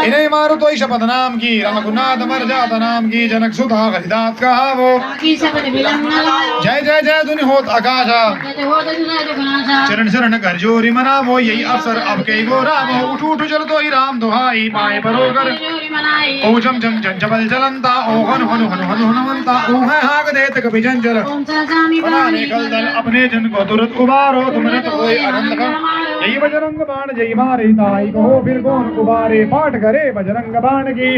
इन्हें मारुतो ईशपद नाम की रघुनाथ मरजात नाम की जनक सुधा हरिदास कहावो जय जय जय धुनि होत आकाशा चरण शरण कर जोरी मनावो यही अवसर अब कई गो रामो उठ उठ चल तो ही राम दुहाई पाए परोकर ओ जम जम जन जबल जलंता ओ हनु हनु हनु हनु हनुमंता ओ है हाग देत कभी जंजल बनाने कल दल अपने जन को तुरंत उबारो तुमने तो कोई आनंद का यही बजरंग बाण जय मारे ताई कहो फिर कौन उबारे पाठ करे बजरंग बाण की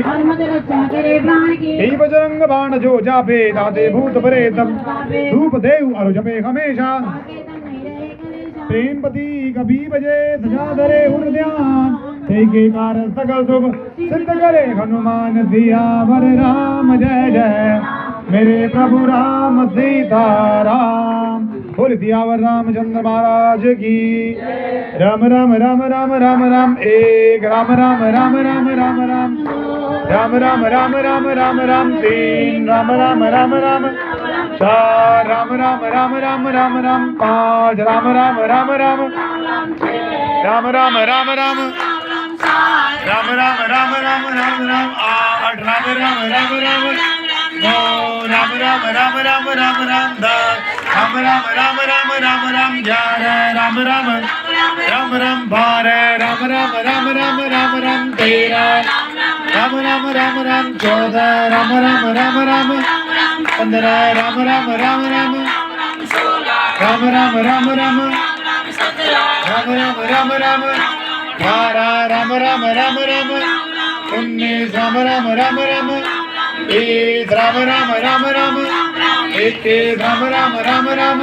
यही बजरंग बाण जो जापे दाते भूत प्रेत धूप देव अरु जपे हमेशा प्रेमपति कभी बजे सजा धरे उन ध्यान के कारण सकल शुभ सिद्ध करे हनुमान सियावर राम जय जय मेरे प्रभु राम सीता राम बोल सियावर रामचंद्र महाराज की राम राम राम राम राम राम एक राम राम राम राम राम राम राम राम राम राम राम राम तीन राम राम राम राम चार राम राम राम राम राम राम पांच राम राम राम राम राम राम राम राम राम राम राम राम राम राम आठ राम राम राम राम नौ राम राम राम राम राम राम दस राम राम राम राम राम राम ग्यारह राम राम राम राम बारह राम राम राम राम राम राम तेरह राम राम राम राम चौदह राम राम राम राम पंद्रह राम राम राम राम राम राम राम राम राम राम राम राम बारह राम राम राम राम उन्नीस राम राम राम राम बीस राम राम राम राम इक्कीस राम राम राम राम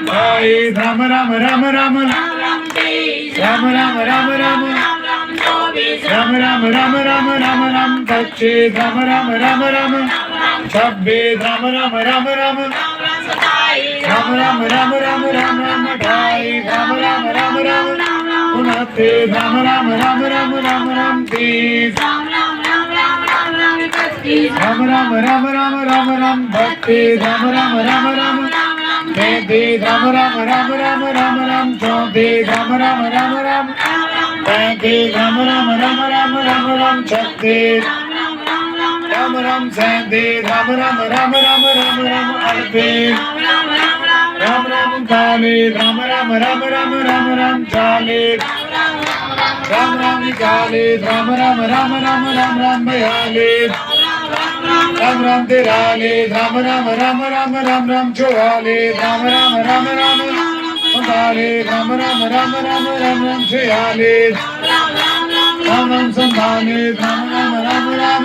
बाईस राम राम राम राम राम राम राम राम राम राम राम राम राम राम पच्चीस राम राम राम राम छब्बीस राम राम राम राम राम राम राम राम राम राम अट्ठाईस राम राम राम राम उनतीस राम राम राम राम राम राम तीस राम राम राम राम राम राम बत्तीस राम राम राम राम तैंतीस राम राम राम राम राम राम चौंतीस राम राम राम राम पैंतीस राम राम राम राम राम राम छत्तीस राम राम सैंतीस राम राम राम राम राम राम अड़तीस राम राम चालीस राम राम राम राम राम राम चालीस राम राम इकतालीस राम राम राम राम राम राम बयालीस राम राम तिरालीस राम राम राम राम राम राम चौवालीस राम राम राम राम उनतालीस राम राम राम राम राम राम छियालीस राम राम सैंतालीस राम राम राम राम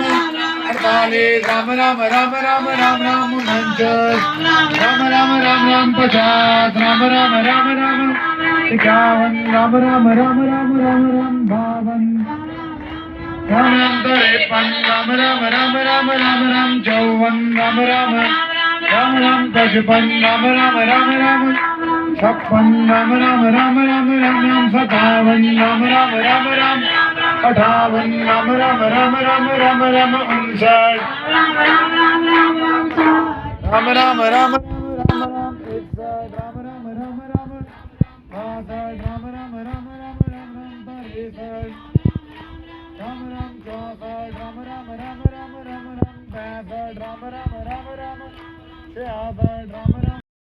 अड़तालीस राम राम राम राम राम राम उनचास राम राम राम राम पचास राम राम राम राम इक्यावन राम राम राम राम राम राम बावन राम राम तिरपन राम राम राम राम राम राम चौवन राम राम राम राम पचपन राम राम राम राम छप्पन राम राम राम राम राम राम सत्तावन राम राम राम राम अठावन राम राम राम राम राम राम 59 राम राम राम